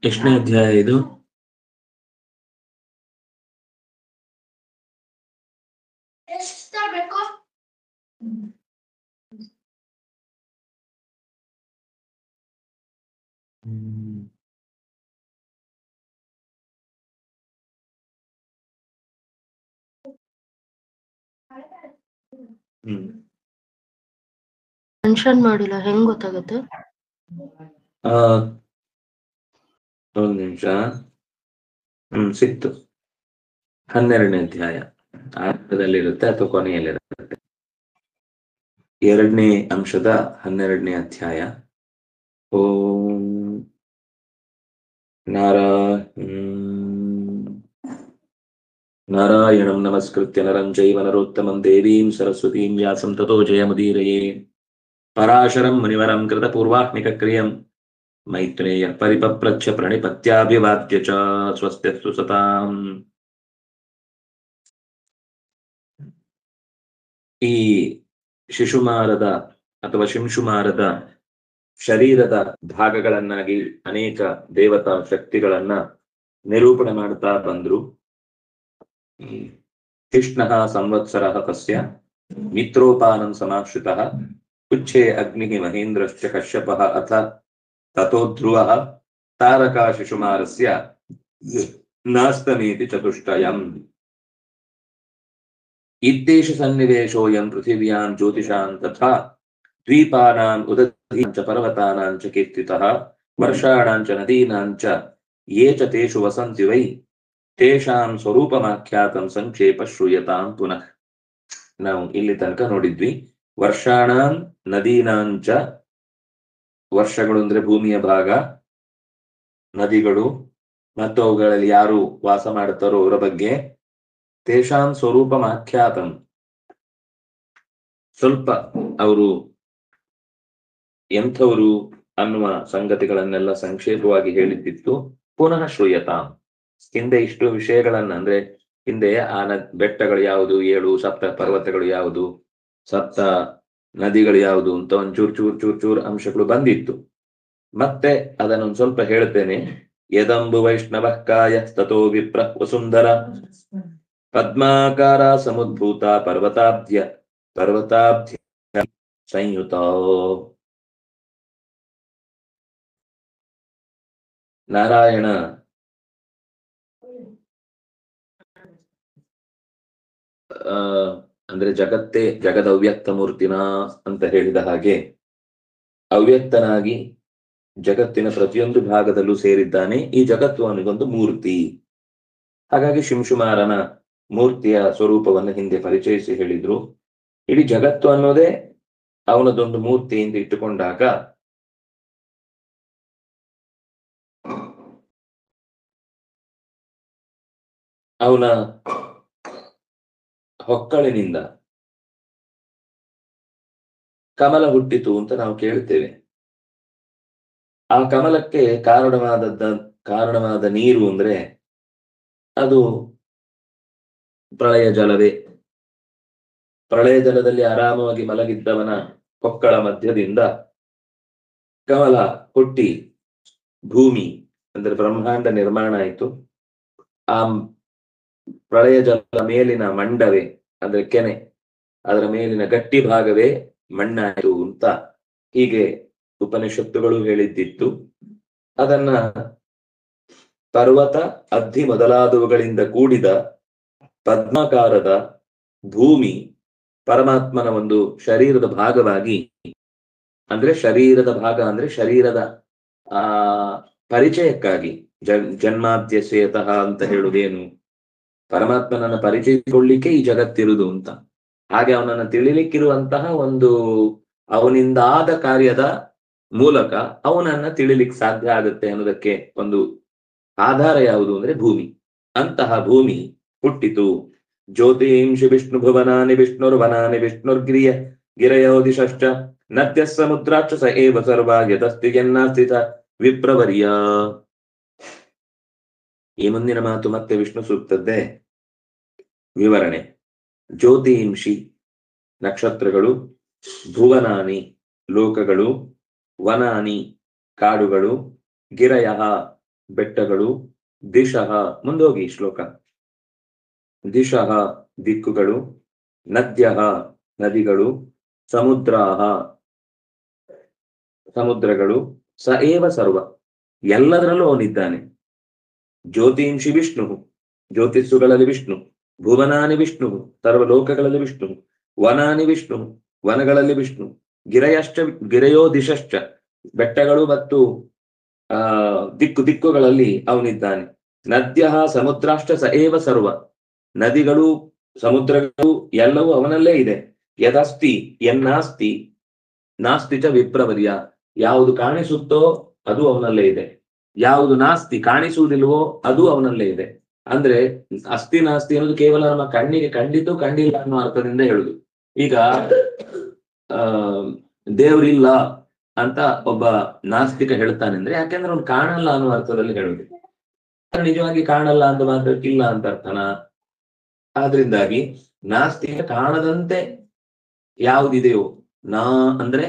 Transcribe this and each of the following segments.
ಎಷ್ಟನೇ ಅಧ್ಯಾಯ ಇದು? ಮೆನ್ಷನ್ ಮಾಡಿಲ್ಲ, ಹೆಂಗ್ ಗೊತ್ತಾಗುತ್ತೆ? ಒಂದು ನಿಮಿಷ. ಸಿಕ್ತು. 12ನೇ ಅಧ್ಯಾಯ ಆರಂಭದಲ್ಲಿರುತ್ತೆ ಅಥವಾ ಕೊನೆಯಲ್ಲಿರುತ್ತೆ. 2ನೇ ಅಂಶದ 12ನೇ ಅಧ್ಯಾಯ. ಓಂ ನಾರಾಯಣಂ ನಮಸ್ಕೃತ್ಯ ನರಂ ಚೈವ ನರೋತ್ತಮಂ ದೇವೀಂ ಸರಸ್ವತೀಂ ವ್ಯಾಸಂ ತತೋ ಜಯಮುದೀರಯೇ. ಪರಾಶರಂ ಮುನಿವರಂ ಕೃತ ಪೂರ್ವಾಹ್ನಿಕ ಕ್ರಿಯಂ ಮೈತ್ರೇಯ ಪರಿಪಪ್ರಚ್ಛ ಪ್ರಣಿಪತ್ಯಾಭಿವಾದ್ಯ ಚ ಸ್ವಸ್ತ್ಯಸ್ತು ಸತಾಂ. ಈ ಶಿಶುಮಾರದ ಅಥವಾ ಶಿಂಶುಮಾರದ ಶರೀರದ ಭಾಗಗಳನ್ನಾಗಿ ಅನೇಕ ದೇವತಾ ಶಕ್ತಿಗಳನ್ನ ನಿರೂಪಣೆ ಮಾಡ್ತಾ ಬಂದ್ರು. ಕೃಷ್ಣಃ ಸಂವತ್ಸರಃ ತಸ್ಯ ಮಿತ್ರೋಪಾನಂ ಸಮಾಶ್ರಿತಃ ಉಚ್ಛೇ ಅಗ್ನಿಃ ಮಹೇಂದ್ರಶ್ಚ ಕಶ್ಯಪಃ ಅಥ ತಥೋ ಧ್ರುವಃ ತಾರಕಾ ಶಿಶುಮಾರಸ್ಯ ನಾಸ್ತಮೇತಿ ಚತುಷ್ಟಯಂ. ಇತ್ತೇಷ ಸನ್ನಿವೇಶೋಯಂ ಪೃಥಿವ್ಯಾಂ ಜ್ಯೋತಿಷಾಂ ತಥಾ ದ್ವೀಪಾನಾಂ ಉದಧೀನಾಂ ಚ ಪರ್ವತಾನಾಂ ಚ ಕೀರ್ತಿತಃ ವರ್ಷಾಣಾಂ ಚ ನದೀನಾಂ ಚ ಯೇ ಚ ತೇಷು ವಸಂತಿ ವೈ ತೇಷಾಂ ಸ್ವರೂಪಮಾಖ್ಯಾತಂ ಸಂಕ್ಷೇಪ ಶ್ರೂಯತಾಂ ಪುನಃ. ನಾವು ಇಲ್ಲಿ ತನಕ ನೋಡಿದ್ವಿ. ವರ್ಷಾಣಾಂ ನದೀನಾಂ ಚ, ವರ್ಷಗಳು ಅಂದ್ರೆ ಭೂಮಿಯ ಭಾಗ, ನದಿಗಳು ಮತ್ತು ಅವುಗಳಲ್ಲಿ ಯಾರು ವಾಸ ಮಾಡುತ್ತಾರೋ ಅವರ ಬಗ್ಗೆ, ತೇಷಾಂ ಸ್ವರೂಪಮಾಖ್ಯಾತಂ, ಸ್ವಲ್ಪ ಅವರು ಎಂಥವರು ಅನ್ನುವ ಸಂಗತಿಗಳನ್ನೆಲ್ಲ ಸಂಕ್ಷೇಪವಾಗಿ ಹೇಳಿದ್ದಿತ್ತು. ಪುನಃ ಶ್ರೂಯತಾಂ, ಹಿಂದೆ ಇಷ್ಟು ವಿಷಯಗಳನ್ನ ಅಂದ್ರೆ ಹಿಂದೆ ಆ ಬೆಟ್ಟಗಳು ಯಾವುದು, 7 ಸಪ್ತ ಪರ್ವತಗಳು ಯಾವುದು, ಸಪ್ತ ನದಿಗಳು ಯಾವುದು ಅಂತ ಒಂಚೂರು ಚೂರ್ ಅಂಶಗಳು ಬಂದಿತ್ತು. ಮತ್ತೆ ಅದನ್ನೊಂದು ಸ್ವಲ್ಪ ಹೇಳ್ತೇನೆ. ಯದಂಬು ವೈಷ್ಣವ ಕಾಯ ತಥೋ ವಿಪ್ರ ವಸುಂಧರ ಪದ್ಮಾಕಾರ ಸಮುದ್ಭೂತ ಪರ್ವತಾಬ್ಧ್ಯ ಸಂಯುತ. ನಾರಾಯಣ ಅಂದ್ರೆ ಜಗತ್ತೇ ಜಗದ ಅವ್ಯಕ್ತ ಮೂರ್ತಿನ ಅಂತ ಹೇಳಿದ ಹಾಗೆ ಅವ್ಯಕ್ತನಾಗಿ ಜಗತ್ತಿನ ಪ್ರತಿಯೊಂದು ಭಾಗದಲ್ಲೂ ಸೇರಿದ್ದಾನೆ. ಈ ಜಗತ್ತು ಅವನಿಗೊಂದು ಮೂರ್ತಿ. ಹಾಗಾಗಿ ಶಿಂಶುಮಾರನ ಮೂರ್ತಿಯ ಸ್ವರೂಪವನ್ನು ಹಿಂದೆ ಪರಿಚಯಿಸಿ ಹೇಳಿದ್ರು. ಇಡೀ ಜಗತ್ತು ಅನ್ನೋದೇ ಅವನದೊಂದು ಮೂರ್ತಿ ಅಂತ ಇಟ್ಟುಕೊಂಡಾಗ ಅವನ ಹೊಕ್ಕಳಿನಿಂದ ಕಮಲ ಹುಟ್ಟಿತು ಅಂತ ನಾವು ಕೇಳ್ತೇವೆ. ಆ ಕಮಲಕ್ಕೆ ಕಾರಣವಾದ ನೀರು ಅಂದ್ರೆ ಅದು ಪ್ರಳಯ ಜಲವೇ. ಪ್ರಳಯ ಜಲದಲ್ಲಿ ಆರಾಮವಾಗಿ ಮಲಗಿದ್ದವನ ಹೊಕ್ಕಳ ಮಧ್ಯದಿಂದ ಕಮಲ ಹುಟ್ಟಿ ಭೂಮಿ ಅಂದ್ರೆ ಬ್ರಹ್ಮಾಂಡ ನಿರ್ಮಾಣ ಆಯಿತು. ಆ ಪ್ರಳಯ ಜಲ ಮೇಲಿನ ಮಂಡವೇ ಅಂದ್ರೆ ಕೆನೆ, ಅದರ ಮೇಲಿನ ಗಟ್ಟಿ ಭಾಗವೇ ಮಣ್ಣಾಯಿತು ಅಂತ ಹೀಗೆ ಉಪನಿಷತ್ತುಗಳು ಹೇಳಿದ್ದಿತ್ತು. ಅದನ್ನ ಪರ್ವತ ಅದ್ದಿ ಮೊದಲಾದವುಗಳಿಂದ ಕೂಡಿದ ಪದ್ಮಾಕಾರದ ಭೂಮಿ ಪರಮಾತ್ಮನ ಒಂದು ಶರೀರದ ಭಾಗವಾಗಿ, ಅಂದ್ರೆ ಶರೀರದ ಭಾಗ ಅಂದ್ರೆ ಶರೀರದ ಪರಿಚಯಕ್ಕಾಗಿ, ಜನ್ಮಾದ್ಯಸೇತಃ ಅಂತ ಹೇಳುವುದೇನು, ಪರಮಾತ್ಮನನ್ನ ಪರಿಚಯಿಸಿಕೊಳ್ಳಿಕ್ಕೆ ಈ ಜಗತ್ತಿರುವುದು ಅಂತ. ಹಾಗೆ ಅವನನ್ನು ತಿಳಿಲಿಕ್ಕಿರುವಂತಹ ಒಂದು ಅವನಿಂದ ಆದ ಕಾರ್ಯದ ಮೂಲಕ ಅವನನ್ನ ತಿಳಿಲಿಕ್ಕೆ ಸಾಧ್ಯ ಆಗುತ್ತೆ ಅನ್ನೋದಕ್ಕೆ ಒಂದು ಆಧಾರ ಯಾವುದು ಅಂದ್ರೆ ಭೂಮಿ. ಅಂತಹ ಭೂಮಿ ಹುಟ್ಟಿತು. ಜ್ಯೋತಿಂಷಿ ವಿಷ್ಣು ಭುವನಾನಿ ವಿಷ್ಣುರ್ವನಾನಿ ವಿಷ್ಣುರ್ಗಿರಿಯ ಗಿರಯೋದಿಶ್ಚ ನದ್ಯ ಸಮುದ್ರಾಕ್ಷ ಸ ಏವ ಸರ್ವ ಯದಸ್ತಿ ಯನ್ನಾಸ್ಥಿತ ವಿಪ್ರವರ್ಯ. ಈ ಮುಂದಿನ ಮಾತು ಮತ್ತೆ ವಿಷ್ಣು ಸೂಕ್ತದ್ದೇ ವಿವರಣೆ. ಜ್ಯೋತಿಂಷಿ ನಕ್ಷತ್ರಗಳು, ಭುವನಾನಿ ಲೋಕಗಳು, ವನಾನಿ ಕಾಡುಗಳು, ಗಿರಯ ಬೆಟ್ಟಗಳು, ದಿಶಃ ಮುಂದೋಗಿ ಶ್ಲೋಕ, ದಿಶಃ ದಿಕ್ಕುಗಳು, ನದ್ಯಃ ನದಿಗಳು, ಸಮುದ್ರಾಹ ಸಮುದ್ರಗಳು, ಸ ಏವ ಸರ್ವ ಎಲ್ಲದರಲ್ಲೂ ಅವನಿದ್ದಾನೆ. ಜ್ಯೋತಿಂಷಿ ವಿಷ್ಣು ಜ್ಯೋತಿಸ್ಸುಗಳಲ್ಲಿ ವಿಷ್ಣು, ಭುವನಾನಿ ವಿಷ್ಣು ಸರ್ವಲೋಕಗಳಲ್ಲಿ ವಿಷ್ಣು, ವನಾನಿ ವಿಷ್ಣು ವನಗಳಲ್ಲಿ ವಿಷ್ಣು, ಗಿರಯಶ್ಚ ಗಿರಯೋ ದಿಶಶ್ಚ ಬೆಟ್ಟಗಳು ಮತ್ತು ದಿಕ್ಕುಗಳಲ್ಲಿ ಅವನಿದ್ದಾನೆ. ನದ್ಯ ಸಮುದ್ರಾಶ್ಚ ಸ ಏವ ಸರ್ವ ನದಿಗಳು ಸಮುದ್ರಗಳು ಎಲ್ಲವೂ ಅವನಲ್ಲೇ ಇದೆ. ಯದಸ್ತಿ ಎನ್ನಾಸ್ತಿ ನಾಸ್ತಿ ಚ ವಿಪ್ರವರ್ಯ ಯಾವುದು ಕಾಣಿಸುತ್ತೋ ಅದು ಅವನಲ್ಲೇ ಇದೆ, ಯಾವುದು ನಾಸ್ತಿ ಕಾಣಿಸುವುದಿಲ್ವೋ ಅದು ಅವನಲ್ಲೇ ಇದೆ. ಅಂದ್ರೆ ಅಸ್ತಿ ನಾಸ್ತಿ ಅನ್ನೋದು ಕೇವಲ ನಮ್ಮ ಕಣ್ಣಿಗೆ ಕಂಡಿತು ಕಂಡಿಲ್ಲ ಅನ್ನೋ ಅರ್ಥದಿಂದ ಹೇಳುದು. ಈಗ ದೇವ್ರಿಲ್ಲ ಅಂತ ಒಬ್ಬ ನಾಸ್ತಿಕ ಹೇಳ್ತಾನೆ ಅಂದ್ರೆ ಯಾಕೆಂದ್ರೆ ಅವ್ನು ಕಾಣಲ್ಲ ಅನ್ನೋ ಅರ್ಥದಲ್ಲಿ ಹೇಳುದು. ನಿಜವಾಗಿ ಕಾಣಲ್ಲ ಅಂತ ಮಾತ್ರಕ್ಕಿಲ್ಲ ಅಂತ ಅರ್ಥನ. ಆದ್ರಿಂದಾಗಿ ನಾಸ್ತಿಕ ಕಾಣದಂತೆ ಯಾವುದಿದೆಯೋ, ನಾ ಅಂದ್ರೆ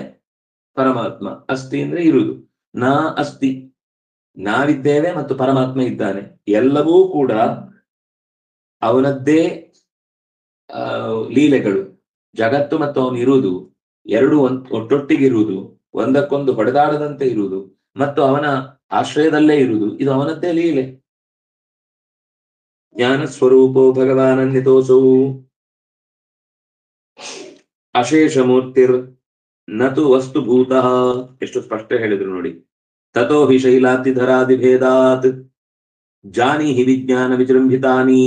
ಪರಮಾತ್ಮ, ಅಸ್ತಿ ಅಂದ್ರೆ ಇರುವುದು, ನಾ ಅಸ್ತಿ ನಾವಿದ್ದೇವೆ ಮತ್ತು ಪರಮಾತ್ಮ ಇದ್ದಾನೆ, ಎಲ್ಲವೂ ಕೂಡ ಅವನದ್ದೇ ಲೀಲೆಗಳು. ಜಗತ್ತು ಮತ್ತು ಅವನು ಇರುವುದು ಎರಡು ಒಟ್ಟೊಟ್ಟಿಗಿರುವುದು, ಒಂದಕ್ಕೊಂದು ಹೊಡೆದಾಡದಂತೆ ಇರುವುದು ಮತ್ತು ಅವನ ಆಶ್ರಯದಲ್ಲೇ ಇರುವುದು, ಇದು ಅವನದ್ದೇ ಲೀಲೆ. ಜ್ಞಾನ ಸ್ವರೂಪೋ ಭಗವಾನನ್ಯತೋಸೌ ಅಶೇಷ ಮೂರ್ತಿರ್ ನತು ವಸ್ತುಭೂತಃ. ಎಷ್ಟು ಸ್ಪಷ್ಟ ಹೇಳಿದ್ರು ನೋಡಿ. ತಥೋ ಹಿ ಶೈಲಾತಿಧರಾದಿ ಭೇದಾತ್ ಜಾನೀಹಿ ವಿಜ್ಞಾನ ವಿಜೃಂಭಿತಾನಿ.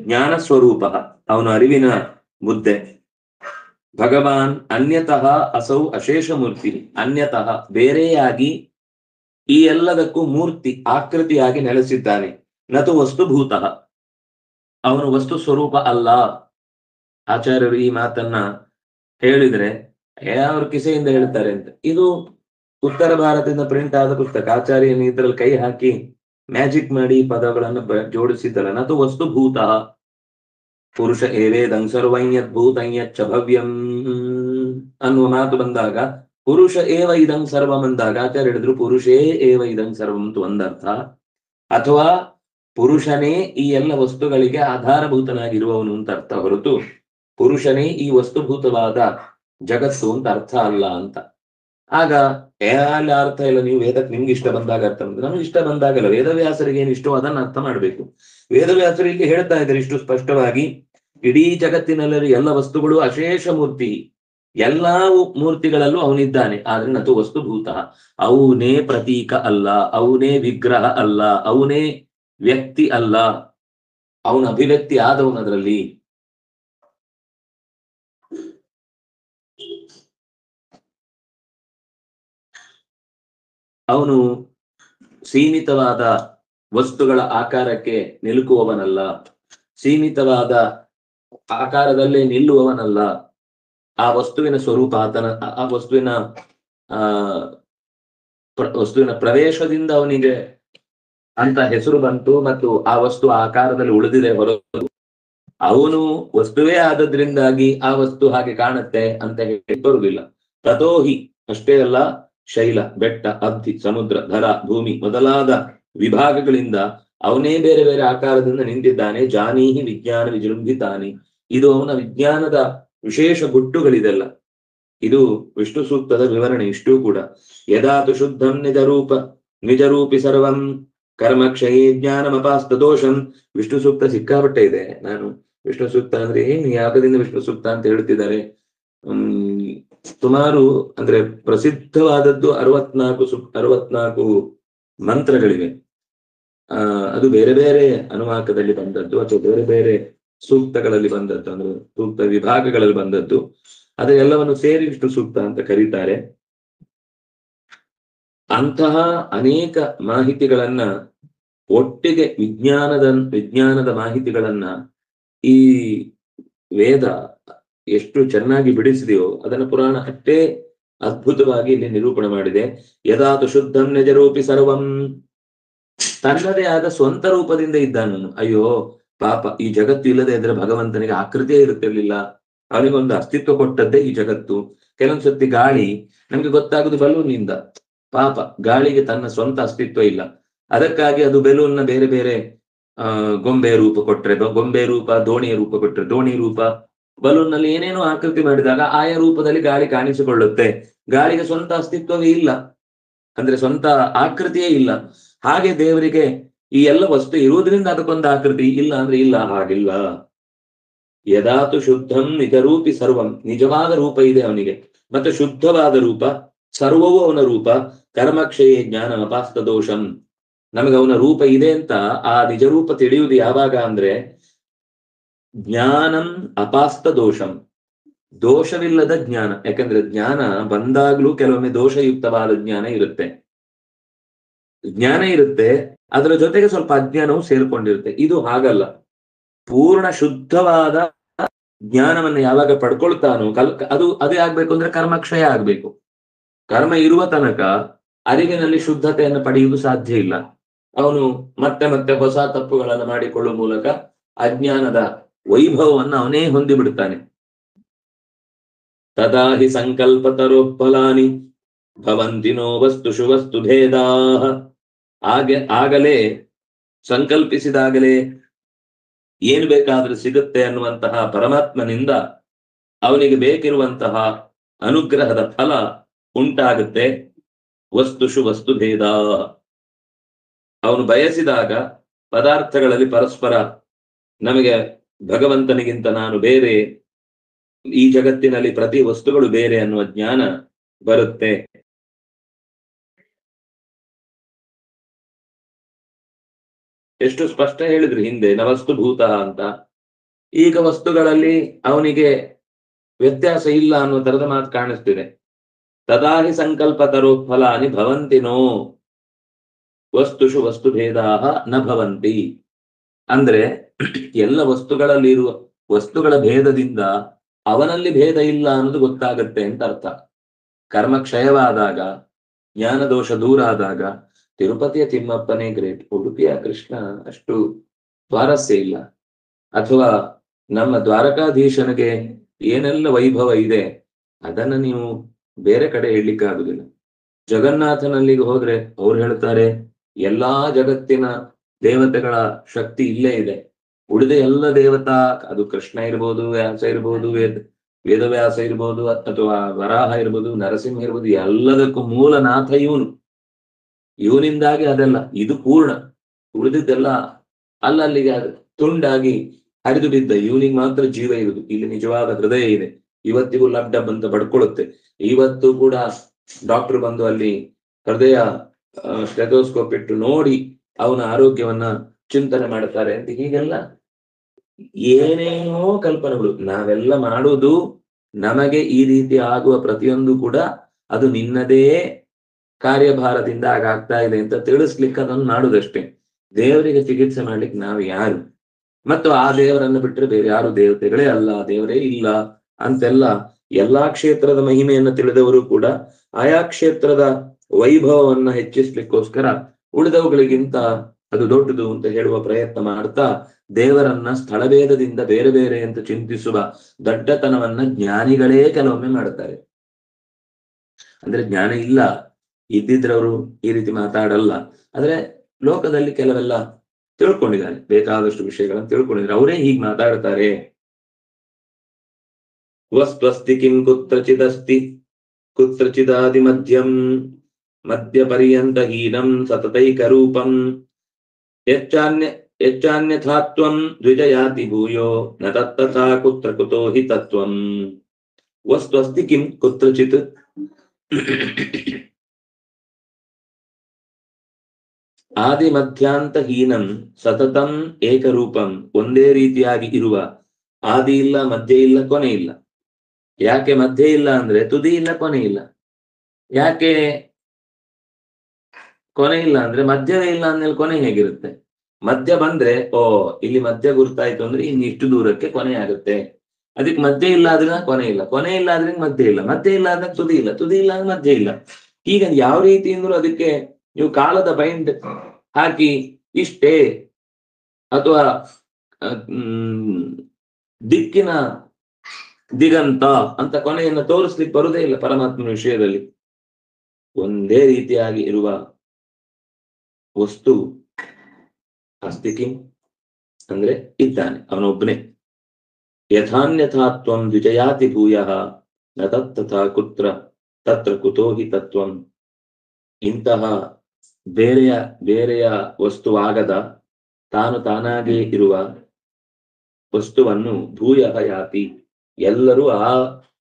ಜ್ಞಾನ ಸ್ವರೂಪ ಅವನು ಅರಿವಿನ ಮುದ್ದೆ. ಭಗವಾನ್ ಅನ್ಯತಃ ಅಸೌ ಅಶೇಷ ಮೂರ್ತಿ, ಅನ್ಯತಃ ಬೇರೆಯಾಗಿ ಈ ಎಲ್ಲದಕ್ಕೂ ಮೂರ್ತಿ ಆಕೃತಿಯಾಗಿ ನೆಲೆಸಿದ್ದಾನೆ. ನತು ವಸ್ತುಭೂತಃ ಅವನು ವಸ್ತು ಸ್ವರೂಪ ಅಲ್ಲ. ಆಚಾರ್ಯರು ಈ ಮಾತನ್ನ ಹೇಳಿದ್ರೆ ಅವ್ರ ಕಿಸೆಯಿಂದ ಹೇಳ್ತಾರೆ ಅಂತ. ಇದು ಉತ್ತರ ಭಾರತದಿಂದ ಪ್ರಿಂಟ್ ಆದ ಪುಸ್ತಕ. ಆಚಾರ್ಯನ ಇದ್ರಲ್ಲಿ ಕೈ ಹಾಕಿ ಮ್ಯಾಜಿಕ್ ಮಾಡಿ ಪದಗಳನ್ನು ಜೋಡಿಸಿದ್ದಲ್ಲ. ನತು ವಸ್ತುಭೂತ ಪುರುಷ ಏವೇದಂ ಸರ್ವೈಯದ್ಭೂತೈಯಚ್ಚ ಭವ್ಯಂ ಅನ್ನುವ ಮಾತು ಬಂದಾಗ ಪುರುಷ ಏವ ಇದಂ ಸರ್ವಂ ಅಂದಾಗ ಆಚಾರ್ಯ ಹೇಳಿದ್ರು ಪುರುಷೇ ಏವ ಇದಂ ಸರ್ವಂ ಅಂತ ಒಂದರ್ಥ, ಅಥವಾ ಪುರುಷನೇ ಈ ಎಲ್ಲ ವಸ್ತುಗಳಿಗೆ ಆಧಾರಭೂತನಾಗಿರುವವನು ಅಂತ ಅರ್ಥ ಹೊರತು ಪುರುಷನೇ ಈ ವಸ್ತುಭೂತವಾದ ಜಗತ್ತು ಅಂತ ಅರ್ಥ ಅಲ್ಲ ಅಂತ. ಆಗ ಎಲ್ಲ ಅರ್ಥ ಇಲ್ಲ, ನೀವು ವೇದಕ್ಕೆ ನಿಮ್ಗೆ ಇಷ್ಟ ಬಂದಾಗ ಅರ್ಥ ಬಂದ್ರೆ ನಮ್ಗೆ ಇಷ್ಟ ಬಂದಾಗಲ್ಲ. ವೇದವ್ಯಾಸರಿಗೆ ಏನು ಇಷ್ಟೋ ಅದನ್ನ ಅರ್ಥ ಮಾಡ್ಬೇಕು. ವೇದವ್ಯಾಸರು ಇಲ್ಲಿ ಹೇಳ್ತಾ ಇದ್ದಾರೆ ಇಷ್ಟು ಸ್ಪಷ್ಟವಾಗಿ, ಇಡೀ ಜಗತ್ತಿನಲ್ಲಿ ಎಲ್ಲ ವಸ್ತುಗಳು ಅಶೇಷ ಮೂರ್ತಿ, ಎಲ್ಲಾ ಮೂರ್ತಿಗಳಲ್ಲೂ ಅವನಿದ್ದಾನೆ. ಆದ್ರೆ ನತು ವಸ್ತುಭೂತ, ಅವನೇ ಪ್ರತೀಕ ಅಲ್ಲ, ಅವನೇ ವಿಗ್ರಹ ಅಲ್ಲ, ಅವನೇ ವ್ಯಕ್ತಿ ಅಲ್ಲ, ಅವನ ಅಭಿವ್ಯಕ್ತಿ ಆದವನದ್ರಲ್ಲಿ. ಅವನು ಸೀಮಿತವಾದ ವಸ್ತುಗಳ ಆಕಾರಕ್ಕೆ ನಿಲುಕುವವನಲ್ಲ, ಸೀಮಿತವಾದ ಆಕಾರದಲ್ಲೇ ನಿಲ್ಲುವವನಲ್ಲ. ಆ ವಸ್ತುವಿನ ಸ್ವರೂಪ ಆತನ, ಆ ವಸ್ತುವಿನ ಪ್ರವೇಶದಿಂದ ಅವನಿಗೆ ಅಂತ ಹೆಸರು ಬಂತು ಮತ್ತು ಆ ವಸ್ತು ಆಕಾರದಲ್ಲಿ ಉಳಿದಿದೆ ಹೊರತು ಅವನು ವಸ್ತುವೇ ಆದದ್ರಿಂದಾಗಿ ಆ ವಸ್ತು ಹಾಗೆ ಕಾಣುತ್ತೆ ಅಂತ ಹೇಳಿ ಬರುವುದಿಲ್ಲ. ತಥೋಹಿ ಅಷ್ಟೇ ಅಲ್ಲ, ಶೈಲ, ಬೆಟ್ಟ, ಅಬ್ಧಿ, ಸಮುದ್ರ, ಧರ, ಭೂಮಿ ಮೊದಲಾದ ವಿಭಾಗಗಳಿಂದ ಅವನೇ ಬೇರೆ ಬೇರೆ ಆಕಾರದಿಂದ ನಿಂತಿದ್ದಾನೆ. ಜಾನೀಹಿ ವಿಜ್ಞಾನ ವಿಜೃಂಭಿತಾನಿ, ಇದು ಅವನ ವಿಜ್ಞಾನದ ವಿಶೇಷ ಗುಟ್ಟುಗಳಿದೆಲ್ಲ. ಇದು ವಿಷ್ಣು ಸೂಕ್ತದ ವಿವರಣೆ. ಇಷ್ಟೂ ಕೂಡ ಯದಾತು ಶುದ್ಧಂ ನಿಜರೂಪಿ ಸರ್ವಂ ಕರ್ಮಕ್ಷಯೇ ಜ್ಞಾನಮಪಾಸ್ತ ದೋಷಂ. ವಿಷ್ಣು ಸೂಕ್ತ ಸಿಕ್ಕಾಪಟ್ಟೆ ಇದೆ. ನಾನು ವಿಷ್ಣು ಸೂಕ್ತ ಅಂದ್ರೆ ಏನು ಯಾಗದಿಂದ ವಿಷ್ಣು ಸೂಕ್ತ ಅಂತ ಹೇಳ್ತಿದ್ದಾರೆ. ಸುಮಾರು ಅಂದ್ರೆ ಪ್ರಸಿದ್ಧವಾದದ್ದು 64 ಮಂತ್ರಗಳಿವೆ. ಅದು ಬೇರೆ ಬೇರೆ ಅನುವಾಕದಲ್ಲಿ ಬಂದದ್ದು ಅಥವಾ ಬೇರೆ ಬೇರೆ ಸೂಕ್ತಗಳಲ್ಲಿ ಬಂದದ್ದು, ಅಂದ್ರೆ ಸೂಕ್ತ ವಿಭಾಗಗಳಲ್ಲಿ ಬಂದದ್ದು. ಅದೆಲ್ಲವನ್ನು ಸೇರಿ ವಿಷ್ಣು ಸೂಕ್ತ ಅಂತ ಕರೀತಾರೆ. ಅಂತಹ ಅನೇಕ ಮಾಹಿತಿಗಳನ್ನ ಒಟ್ಟಿಗೆ ವಿಜ್ಞಾನದ ಮಾಹಿತಿಗಳನ್ನ ಈ ವೇದ ಎಷ್ಟು ಚೆನ್ನಾಗಿ ಬಿಡಿಸಿದೆಯೋ ಅದನ್ನ ಪುರಾಣ ಅಷ್ಟೇ ಅದ್ಭುತವಾಗಿ ಇಲ್ಲಿ ನಿರೂಪಣೆ ಮಾಡಿದೆ. ಯದಾತು ಶುದ್ಧಂ ನಿಜರೂಪಿ ಸರ್ವಂ, ತನ್ನದೇ ಆದ ಸ್ವಂತ ರೂಪದಿಂದ ಇದ್ದಾನನು. ಅಯ್ಯೋ ಪಾಪ, ಈ ಜಗತ್ತು ಇಲ್ಲದೆ ಇದ್ರೆ ಭಗವಂತನಿಗೆ ಆಕೃತಿಯೇ ಇರುತ್ತಿರ್ಲಿಲ್ಲ. ಅವನಿಗೊಂದು ಅಸ್ತಿತ್ವ ಕೊಟ್ಟದ್ದೇ ಈ ಜಗತ್ತು. ಕೆಲವೊಂದ್ಸತಿ ಗಾಳಿ ನಮ್ಗೆ ಗೊತ್ತಾಗುದು ಬಲೂನ್ನಿಂದ. ಪಾಪ ಗಾಳಿಗೆ ತನ್ನ ಸ್ವಂತ ಅಸ್ತಿತ್ವ ಇಲ್ಲ. ಅದಕ್ಕಾಗಿ ಅದು ಬೆಲೂನ್ನ ಬೇರೆ ಬೇರೆ ಗೊಂಬೆ ರೂಪ ಕೊಟ್ರೆ ಗೊಂಬೆ ರೂಪ, ದೋಣಿಯ ರೂಪ ಕೊಟ್ರೆ ದೋಣಿ ರೂಪ, ಬಲೂನ್ ನಲ್ಲಿ ಏನೇನೋ ಆಕೃತಿ ಮಾಡಿದಾಗ ಆಯಾ ರೂಪದಲ್ಲಿ ಗಾಳಿ ಕಾಣಿಸಿಕೊಳ್ಳುತ್ತೆ. ಗಾಳಿಗೆ ಸ್ವಂತ ಅಸ್ತಿತ್ವವೇ ಇಲ್ಲ, ಅಂದ್ರೆ ಸ್ವಂತ ಆಕೃತಿಯೇ ಇಲ್ಲ. ಹಾಗೆ ದೇವರಿಗೆ ಈ ಎಲ್ಲ ವಸ್ತು ಇರುವುದರಿಂದ ಅದಕ್ಕೊಂದು ಆಕೃತಿ, ಇಲ್ಲ ಅಂದ್ರೆ ಇಲ್ಲ, ಹಾಗಿಲ್ಲ. ಯದಾತು ಶುದ್ಧಂ ನಿಜರೂಪಿ ಸರ್ವಂ, ನಿಜವಾದ ರೂಪ ಇದೆ ಅವನಿಗೆ, ಮತ್ತೆ ಶುದ್ಧವಾದ ರೂಪ, ಸರ್ವವೂ ಅವನ ರೂಪ. ಕರ್ಮಕ್ಷಯ ಜ್ಞಾನ ಅಪಾಸ್ತ ದೋಷಂ, ನಮಗೆ ಅವನ ರೂಪ ಇದೆ ಅಂತ ಆ ನಿಜ ರೂಪ ತಿಳಿಯುವುದು ಯಾವಾಗ ಅಂದ್ರೆ ಜ್ಞಾನಂ ಅಪಾಸ್ತ ದೋಷಂ, ದೋಷವಿಲ್ಲದ ಜ್ಞಾನ. ಯಾಕಂದ್ರೆ ಜ್ಞಾನ ಬಂದಾಗ್ಲೂ ಕೆಲವೊಮ್ಮೆ ದೋಷಯುಕ್ತವಾದ ಜ್ಞಾನ ಇರುತ್ತೆ, ಜ್ಞಾನ ಇರುತ್ತೆ, ಅದರ ಜೊತೆಗೆ ಸ್ವಲ್ಪ ಅಜ್ಞಾನವು ಸೇರ್ಕೊಂಡಿರುತ್ತೆ. ಇದು ಹಾಗಲ್ಲ. ಪೂರ್ಣ ಶುದ್ಧವಾದ ಜ್ಞಾನವನ್ನು ಯಾವಾಗ ಪಡ್ಕೊಳ್ತಾನೋ ಅದು ಅದೇ ಆಗ್ಬೇಕು ಅಂದ್ರೆ ಕರ್ಮಕ್ಷಯ ಆಗ್ಬೇಕು. ಕರ್ಮ ಇರುವ ತನಕ ಅರಿವಿನಲ್ಲಿ ಶುದ್ಧತೆಯನ್ನು ಪಡೆಯುವುದು ಸಾಧ್ಯ ಇಲ್ಲ. ಅವನು ಮತ್ತೆ ಮತ್ತೆ ಹೊಸ ತಪ್ಪುಗಳನ್ನು ಮಾಡಿಕೊಳ್ಳುವ ಮೂಲಕ ಅಜ್ಞಾನದ ವೈಭವವನ್ನು ಅವನೇ ಹೊಂದಿ ಬಿಡುತ್ತಾನೆ. ತದಾ ಹಿ ಸಂಕಲ್ಪತರೋಫಲಾನಿ ಭವಂತಿನೋ ವಸ್ತುಷು ವಸ್ತು ಭೇದಾ, ಆಗಲೇ ಸಂಕಲ್ಪಿಸಿದಾಗಲೇ ಏನು ಬೇಕಾದ್ರೂ ಸಿಗುತ್ತೆ ಅನ್ನುವಂತಹ ಪರಮಾತ್ಮನಿಂದ ಅವನಿಗೆ ಬೇಕಿರುವಂತಹ ಅನುಗ್ರಹದ ಫಲ ಉಂಟಾಗುತ್ತೆ. ವಸ್ತುಷು ವಸ್ತು ಭೇದ, ಅವನು ಬಯಸಿದಾಗ ಪದಾರ್ಥಗಳಲ್ಲಿ ಪರಸ್ಪರ ನಮಗೆ ಭಗವಂತನಿಗಿಂತ ನಾನು ಬೇರೆ, ಈ ಜಗತ್ತಿನಲ್ಲಿ ಪ್ರತಿ ವಸ್ತುಗಳು ಬೇರೆ ಅನ್ನುವ ಜ್ಞಾನ ಬರುತ್ತೆ. ಎಷ್ಟು ಸ್ಪಷ್ಟ ಹೇಳಿದ್ರು ಹಿಂದೆ ನವಸ್ತು ಭೂತ ಅಂತ. ಈಗ ವಸ್ತುಗಳಲ್ಲಿ ಅವನಿಗೆ ವ್ಯತ್ಯಾಸ ಇಲ್ಲ ಅನ್ನುವ ತರದ ಮಾತು ಕಾಣಿಸ್ತಿದೆ. ತದಾಹಿ ಸಂಕಲ್ಪ ತರೋ ಫಲಾನಿ ಭವಂತಿನೋ ವಸ್ತುಷು ವಸ್ತು ಭೇದಾ ನ ಭವಂತಿ, ಅಂದ್ರೆ ಎಲ್ಲ ವಸ್ತುಗಳಲ್ಲಿ ಇರುವ ವಸ್ತುಗಳ ಭೇದದಿಂದ ಅವನಲ್ಲಿ ಭೇದ ಇಲ್ಲ ಅನ್ನೋದು ಗೊತ್ತಾಗತ್ತೆ ಅಂತ ಅರ್ಥ. ಕರ್ಮ ಕ್ಷಯವಾದಾಗ, ಜ್ಞಾನದೋಷ ದೂರ ಆದಾಗ ತಿರುಪತಿಯ ತಿಮ್ಮಪ್ಪನೇ ಗ್ರೇಟ್, ಉಡುಪಿಯ ಕೃಷ್ಣ ಅಷ್ಟು ಸ್ವಾರಸ್ಯ ಇಲ್ಲ. ಅಥವಾ ನಮ್ಮ ದ್ವಾರಕಾಧೀಶನಿಗೆ ಏನೆಲ್ಲ ವೈಭವ ಇದೆ ಅದನ್ನ ನೀವು ಬೇರೆ ಕಡೆ ಹೇಳಲಿಕ್ಕೆ ಆಗುದಿಲ್ಲ. ಜಗನ್ನಾಥನಲ್ಲಿಗೆ ಹೋದ್ರೆ ಅವ್ರು ಹೇಳ್ತಾರೆ ಎಲ್ಲಾ ಜಗತ್ತಿನ ದೇವತೆಗಳ ಶಕ್ತಿ ಇಲ್ಲೇ ಇದೆ, ಉಳಿದ ಎಲ್ಲ ದೇವತಾ, ಅದು ಕೃಷ್ಣ ಇರ್ಬೋದು, ವ್ಯಾಸ ಇರ್ಬೋದು, ವೇದವ್ಯಾಸ ಇರ್ಬೋದು, ಅಥವಾ ವರಾಹ ಇರ್ಬೋದು, ನರಸಿಂಹ ಇರ್ಬೋದು, ಎಲ್ಲದಕ್ಕೂ ಮೂಲನಾಥ ಇವನು. ಇವನಿಂದಾಗಿ ಅದೆಲ್ಲ ಇದು ಪೂರ್ಣ, ಉಳಿದಿದ್ದೆಲ್ಲ ಅಲ್ಲಲ್ಲಿಗೆ ತುಂಡಾಗಿ ಹರಿದು ಬಿದ್ದ. ಇವನಿಗೆ ಮಾತ್ರ ಜೀವ ಇರುವುದು, ಇಲ್ಲಿ ನಿಜವಾದ ಹೃದಯ ಇದೆ. ಇವತ್ತಿಗೂ ಲಬ್ ಡಬ್ ಅಂತ ಬಡ್ಕೊಳ್ಳುತ್ತೆ. ಇವತ್ತು ಕೂಡ ಡಾಕ್ಟರ್ ಬಂದು ಅಲ್ಲಿ ಹೃದಯ ಸ್ಟೆಥೋಸ್ಕೋಪ್ ಇಟ್ಟು ನೋಡಿ ಅವನ ಆರೋಗ್ಯವನ್ನ ಚಿಂತನೆ ಮಾಡ್ತಾರೆ ಅಂತ. ಹೀಗೆಲ್ಲ ಏನೇನೋ ಕಲ್ಪನೆಗಳು ನಾವೆಲ್ಲ ಮಾಡುವುದು. ನಮಗೆ ಈ ರೀತಿ ಆಗುವ ಪ್ರತಿಯೊಂದು ಕೂಡ ಅದು ನಿನ್ನದೇ ಕಾರ್ಯಭಾರದಿಂದ ಆಗಾಗ್ತಾ ಇದೆ ಅಂತ ತಿಳಿಸ್ಲಿಕ್ಕೆ ಅದನ್ನು ಮಾಡುವುದಷ್ಟೇ. ದೇವರಿಗೆ ಚಿಕಿತ್ಸೆ ಮಾಡ್ಲಿಕ್ಕೆ ನಾವು ಯಾರು? ಮತ್ತು ಆ ದೇವರನ್ನು ಬಿಟ್ಟರೆ ಬೇರೆ ಯಾರು ದೇವತೆಗಳೇ ಅಲ್ಲ, ದೇವರೇ ಇಲ್ಲ ಅಂತೆಲ್ಲ ಎಲ್ಲಾ ಕ್ಷೇತ್ರದ ಮಹಿಮೆಯನ್ನು ತಿಳಿದವರು ಕೂಡ ಆಯಾ ಕ್ಷೇತ್ರದ ವೈಭವವನ್ನ ಹೆಚ್ಚಿಸ್ಲಿಕ್ಕೋಸ್ಕರ ಉಳಿದವುಗಳಿಗಿಂತ ಅದು ದೊಡ್ಡದು ಅಂತ ಹೇಳುವ ಪ್ರಯತ್ನ ಮಾಡ್ತಾ ದೇವರನ್ನ ಸ್ಥಳಭೇದದಿಂದ ಬೇರೆ ಬೇರೆ ಅಂತ ಚಿಂತಿಸುವ ದಡ್ಡತನವನ್ನ ಜ್ಞಾನಿಗಳೇ ಕೆಲವೊಮ್ಮೆ ಮಾಡ್ತಾರೆ. ಅಂದ್ರೆ ಜ್ಞಾನ ಇಲ್ಲ ಇದ್ದಿದ್ರವರು ಈ ರೀತಿ ಮಾತಾಡಲ್ಲ. ಆದ್ರೆ ಲೋಕದಲ್ಲಿ ಕೆಲವೆಲ್ಲ ತಿಳ್ಕೊಂಡಿದ್ದಾರೆ, ಬೇಕಾದಷ್ಟು ವಿಷಯಗಳನ್ನು ತಿಳ್ಕೊಂಡಿದ್ದಾರೆ, ಅವರೇ ಹೀಗೆ ಮಾತಾಡ್ತಾರೆ. ವಸ್ತ್ವಸ್ತಿ ಕಿಂ ಕುತ್ರಚಿದಸ್ತಿ ಕುತ್ರಚಿದಾದಿ ಮಧ್ಯಂ ಮಧ್ಯ ಪರ್ಯಂತ ಹೀನಂ ಸತತೈಕ ರೂಪಂ ಯಚ್ಚಾನ್ಯಥಾತ್ವಂ ದ್ವಿಜಯಾತಿ ಭೂಯೋ ನ ತತ್ತಥಾ ಕುತ್ರ ಕುತೋ ಹಿ ತತ್ವಂ. ವಸ್ತ್ವಸ್ತಿ ಕಿಂ ಕುತ್ರಚಿತ್, ಆದಿ ಮಧ್ಯಾಂತ ಹೀನಂ ಸತತಂ ಏಕರೂಪಂ, ಒಂದೇ ರೀತಿಯಾಗಿ ಇರುವ, ಆದಿ ಇಲ್ಲ, ಮಧ್ಯ ಇಲ್ಲ, ಕೊನೆ ಇಲ್ಲ. ಯಾಕೆ ಮಧ್ಯ ಇಲ್ಲ ಅಂದ್ರೆ ತುದಿ ಇಲ್ಲ, ಕೊನೆ ಇಲ್ಲ. ಯಾಕೆ ಕೊನೆ ಇಲ್ಲ ಅಂದ್ರೆ ಮಧ್ಯವೇ ಇಲ್ಲ ಅಂದ್ಮೇಲೆ ಕೊನೆ ಹೇಗಿರುತ್ತೆ? ಮಧ್ಯ ಬಂದ್ರೆ ಇಲ್ಲಿ ಮಧ್ಯ ಗುರ್ತಾಯ್ತು ಅಂದ್ರೆ ಇನ್ನು ಇಷ್ಟು ದೂರಕ್ಕೆ ಕೊನೆ ಆಗುತ್ತೆ. ಅದಕ್ಕೆ ಮಧ್ಯ ಇಲ್ಲ ಆದ್ರೆ ಕೊನೆ ಇಲ್ಲ, ಕೊನೆ ಇಲ್ಲ ಆದ್ರೆ ಮಧ್ಯ ಇಲ್ಲ, ಮಧ್ಯ ಇಲ್ಲ ಆದ್ರೆ ತುದಿ ಇಲ್ಲ, ತುದಿ ಇಲ್ಲ ಅಂದ್ರೆ ಮಧ್ಯ ಇಲ್ಲ. ಈಗ ಯಾವ ರೀತಿ ಅಂದ್ರೂ ಅದಕ್ಕೆ ನೀವು ಕಾಲದ ಬೈಂಡ್ ಹಾಕಿ ಇಷ್ಟೇ ಅಥವಾ ದಿಕ್ಕಿನ ದಿಗಂತ ಅಂತ ಕೊನೆಯನ್ನು ತೋರಿಸ್ಲಿಕ್ಕೆ ಬರುದೇ ಇಲ್ಲ ಪರಮಾತ್ಮನ ವಿಷಯದಲ್ಲಿ. ಒಂದೇ ರೀತಿಯಾಗಿ ಇರುವ ವಸ್ತು ಅಸ್ತಿ ಕಿಂ ಅಂದ್ರೆ ಇದ್ದಾನೆ, ಅವನೊಬ್ಬನೇ. ಯಥಾನ್ಯಥಾತ್ವಂ ದ್ವಿಜಯಾತಿ ಭೂಯಃ ನ ತತ್ತಥಾ ಕುತ್ರ ತತ್ರ ಕುತೋ ಹಿ ತತ್ವಂ. ಇಂತಹ ಬೇರೆಯ ವಸ್ತುವಾಗದ ತಾನು ತಾನಾಗೇ ಇರುವ ವಸ್ತುವನ್ನು ಭೂಯಃ ಯಾತಿ, ಎಲ್ಲರೂ ಆ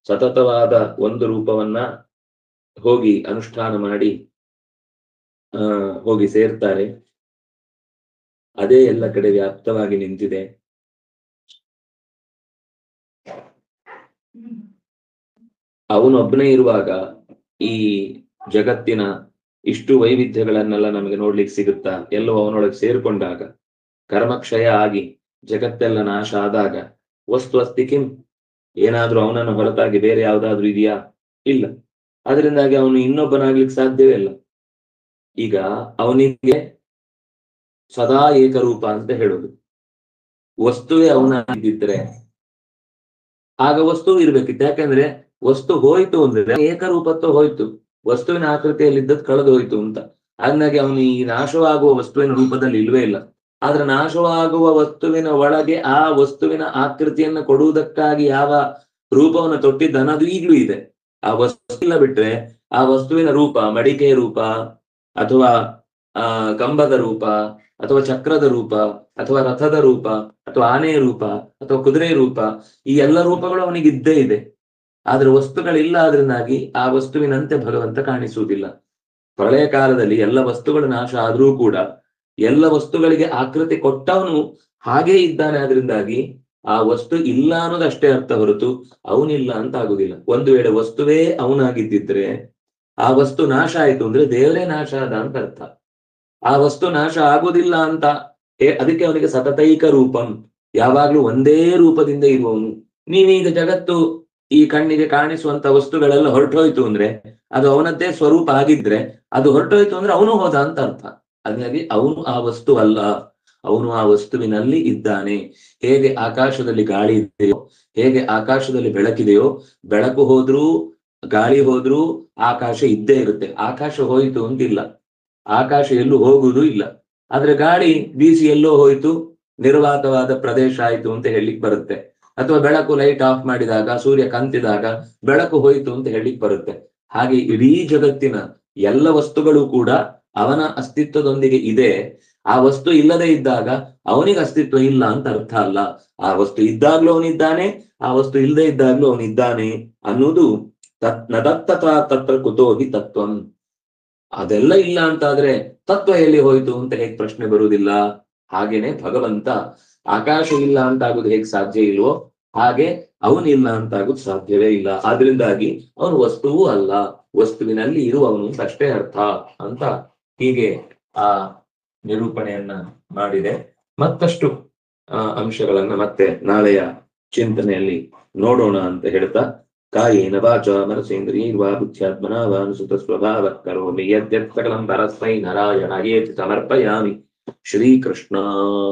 ಸತತವಾದ ಒಂದು ರೂಪವನ್ನ ಹೋಗಿ ಅನುಷ್ಠಾನ ಮಾಡಿ ಹೋಗಿ ಸೇರ್ತಾರೆ. ಅದೇ ಎಲ್ಲ ಕಡೆ ವ್ಯಾಪ್ತವಾಗಿ ನಿಂತಿದೆ. ಅವನೊಬ್ಬನೇ ಇರುವಾಗ ಈ ಜಗತ್ತಿನ ಇಷ್ಟು ವೈವಿಧ್ಯಗಳನ್ನೆಲ್ಲ ನಮಗೆ ನೋಡ್ಲಿಕ್ಕೆ ಸಿಗುತ್ತಾ? ಎಲ್ಲವೂ ಅವನೊಳಗೆ ಸೇರ್ಕೊಂಡಾಗ, ಕರ್ಮಕ್ಷಯ ಆಗಿ ಜಗತ್ತೆಲ್ಲ ನಾಶ ಆದಾಗ ವಸ್ತು ಅಸ್ತಿ ಕಿಂ, ಏನಾದ್ರೂ ಅವನನ್ನು ಹೊರತಾಗಿ ಬೇರೆ ಯಾವ್ದಾದ್ರು ಇದೆಯಾ? ಇಲ್ಲ. ಅದರಿಂದಾಗಿ ಅವನು ಇನ್ನೊಬ್ಬನಾಗ್ಲಿಕ್ಕೆ ಸಾಧ್ಯವೇ ಇಲ್ಲ. ಈಗ ಅವನಿಗೆ ಸದಾ ಏಕರೂಪ ಅಂತ ಹೇಳುದು. ವಸ್ತುವೇ ಅವನಾಗಿದ್ದರೆ ಆಗ ವಸ್ತು ಇರ್ಬೇಕಿತ್ತು. ಯಾಕಂದ್ರೆ ವಸ್ತು ಹೋಯ್ತು ಅಂದ್ರೆ ಏಕರೂಪತ್ವ ಹೋಯ್ತು, ವಸ್ತುವಿನ ಆಕೃತಿಯಲ್ಲಿದ್ದದ್ದು ಕಳೆದು ಹೋಯ್ತು ಅಂತ. ಹಾಗಾಗಿ ಅವನು ಈ ನಾಶವಾಗುವ ವಸ್ತುವಿನ ರೂಪದಲ್ಲಿ ಇಲ್ವೇ ಇಲ್ಲ. ಆದ್ರೆ ನಾಶವಾಗುವ ವಸ್ತುವಿನ ಒಳಗೆ ಆ ವಸ್ತುವಿನ ಆಕೃತಿಯನ್ನು ಕೊಡುವುದಕ್ಕಾಗಿ ಯಾವ ರೂಪವನ್ನು ತೊಟ್ಟಿದ್ದಾನ ಅದು ಈಗಲೂ ಇದೆ. ಆ ವಸ್ತು ಇಲ್ಲ ಬಿಟ್ರೆ ಆ ವಸ್ತುವಿನ ರೂಪ, ಮಡಿಕೆಯ ರೂಪ ಅಥವಾ ಕಂಬದ ರೂಪ ಅಥವಾ ಚಕ್ರದ ರೂಪ ಅಥವಾ ರಥದ ರೂಪ ಅಥವಾ ಆನೆಯ ರೂಪ ಅಥವಾ ಕುದುರೆ ರೂಪ, ಈ ಎಲ್ಲ ರೂಪಗಳು ಅವನಿಗೆ ಇದ್ದೇ ಇದೆ. ಆದ್ರೆ ವಸ್ತುಗಳಿಲ್ಲ, ಆದ್ರಿಂದಾಗಿ ಆ ವಸ್ತುವಿನಂತೆ ಭಗವಂತ ಕಾಣಿಸುವುದಿಲ್ಲ. ಪ್ರಳಯ ಕಾಲದಲ್ಲಿ ಎಲ್ಲ ವಸ್ತುಗಳು ನಾಶ ಆದ್ರೂ ಕೂಡ ಎಲ್ಲ ವಸ್ತುಗಳಿಗೆ ಆಕೃತಿ ಕೊಟ್ಟವನು ಹಾಗೇ ಇದ್ದಾನೆ. ಆದ್ರಿಂದಾಗಿ ಆ ವಸ್ತು ಇಲ್ಲ ಅನ್ನೋದಷ್ಟೇ ಅರ್ಥ ಹೊರತು ಅವನಿಲ್ಲ ಅಂತ ಆಗುದಿಲ್ಲ. ಒಂದು ವೇಳೆ ವಸ್ತುವೇ ಅವನಾಗಿದ್ದಿದ್ರೆ ಆ ವಸ್ತು ನಾಶ ಆಯ್ತು ಅಂದ್ರೆ ದೇವರೇ ನಾಶ ಆದ ಅಂತ ಅರ್ಥ. ಆ ವಸ್ತು ನಾಶ ಆಗುದಿಲ್ಲ ಅಂತ, ಅದಕ್ಕೆ ಅವನಿಗೆ ಸತತೈಕ ರೂಪಂ, ಯಾವಾಗ್ಲೂ ಒಂದೇ ರೂಪದಿಂದ ಇರುವವನು. ನೀವೀಗ ಜಗತ್ತು ಈ ಕಣ್ಣಿಗೆ ಕಾಣಿಸುವಂತ ವಸ್ತುಗಳೆಲ್ಲ ಹೊರಟೋಯ್ತು ಅಂದ್ರೆ ಅದು ಅವನದ್ದೇ ಸ್ವರೂಪ ಆಗಿದ್ರೆ ಅದು ಹೊರಟೋಯ್ತು ಅಂದ್ರೆ ಅವನು ಹೋದ ಅಂತ ಅರ್ಥ. ಹಾಗಾಗಿ ಅವನು ಆ ವಸ್ತು ಅಲ್ಲ, ಅವನು ಆ ವಸ್ತುವಿನಲ್ಲಿ ಇದ್ದಾನೆ. ಹೇಗೆ ಆಕಾಶದಲ್ಲಿ ಗಾಳಿ ಇದೆಯೋ, ಹೇಗೆ ಆಕಾಶದಲ್ಲಿ ಬೆಳಕಿದೆಯೋ, ಬೆಳಕು ಹೋದ್ರೂ ಗಾಳಿ ಹೋದ್ರೂ ಆಕಾಶ ಇದ್ದೇ ಇರುತ್ತೆ. ಆಕಾಶ ಹೋಯಿತು ಅಂತಿಲ್ಲ, ಆಕಾಶ ಎಲ್ಲೂ ಹೋಗುವುದು ಇಲ್ಲ. ಆದ್ರೆ ಗಾಳಿ ಬೀಸಿ ಎಲ್ಲೋ ಹೋಯ್ತು, ನಿರ್ವಾತವಾದ ಪ್ರದೇಶ ಆಯ್ತು ಅಂತ ಹೇಳಿಕ್ ಬರುತ್ತೆ. ಅಥವಾ ಬೆಳಕು ಲೈಟ್ ಆಫ್ ಮಾಡಿದಾಗ, ಸೂರ್ಯ ಕಂತಿದಾಗ ಬೆಳಕು ಹೋಯ್ತು ಅಂತ ಹೇಳಿಕ್ ಬರುತ್ತೆ. ಹಾಗೆ ಇಡೀ ಜಗತ್ತಿನ ಎಲ್ಲ ವಸ್ತುಗಳು ಕೂಡ ಅವನ ಅಸ್ತಿತ್ವದೊಂದಿಗೆ ಇದೆ. ಆ ವಸ್ತು ಇಲ್ಲದೆ ಇದ್ದಾಗ ಅವನಿಗೆ ಅಸ್ತಿತ್ವ ಇಲ್ಲ ಅಂತ ಅರ್ಥ ಅಲ್ಲ. ಆ ವಸ್ತು ಇದ್ದಾಗ್ಲೂ ಅವನಿದ್ದಾನೆ, ಆ ವಸ್ತು ಇಲ್ಲದೆ ಇದ್ದಾಗ್ಲೂ ಅವನಿದ್ದಾನೆ ಅನ್ನೋದು ನದತ್ತತಾ ತತ್ರ ಕುತೋ ಹಿ ತತ್ವಂ. ಅದೆಲ್ಲ ಇಲ್ಲ ಅಂತಾದ್ರೆ ತತ್ವ ಎಲ್ಲಿ ಹೋಯ್ತು ಅಂತ ಹೇಗೆ ಪ್ರಶ್ನೆ ಬರುವುದಿಲ್ಲ. ಹಾಗೇನೆ ಭಗವಂತ ಆಕಾಶ ಇಲ್ಲ ಅಂತಾಗುದು ಹೇಗೆ ಸಾಧ್ಯ ಇಲ್ವೋ ಹಾಗೆ ಅವನಿಲ್ಲ ಅಂತಾಗುದು ಸಾಧ್ಯವೇ ಇಲ್ಲ. ಆದ್ರಿಂದಾಗಿ ಅವನು ವಸ್ತುವೂ ಅಲ್ಲ, ವಸ್ತುವಿನಲ್ಲಿ ಇರುವವನು ಅಷ್ಟೇ ಅರ್ಥ ಅಂತ ಹೀಗೆ ಆ ನಿರೂಪಣೆಯನ್ನ ಮಾಡಿದೆ. ಮತ್ತಷ್ಟು ಅಂಶಗಳನ್ನ ಮತ್ತೆ ನಾಳೆಯ ಚಿಂತನೆಯಲ್ಲಿ ನೋಡೋಣ ಅಂತ ಹೇಳ್ತಾ, ಕಾಯೇನ ವಾಚಾ ಮನಸೇಂದ್ರಿಯೈರ್ವಾ ಬುದ್ಧ್ಯಾತ್ಮನಾ ವಾ ಅನುಸೃತ ಸ್ವಭಾವಃ ಕರೋಮಿ ಯದ್ಯತ್ ಸಕಲಂ ಪರಸ್ಮೈ ನಾರಾಯಣಾಯೇತಿ ಸಮರ್ಪಯಾಮಿ. ಶ್ರೀಕೃಷ್ಣಾರ್ಪಣಮಸ್ತು.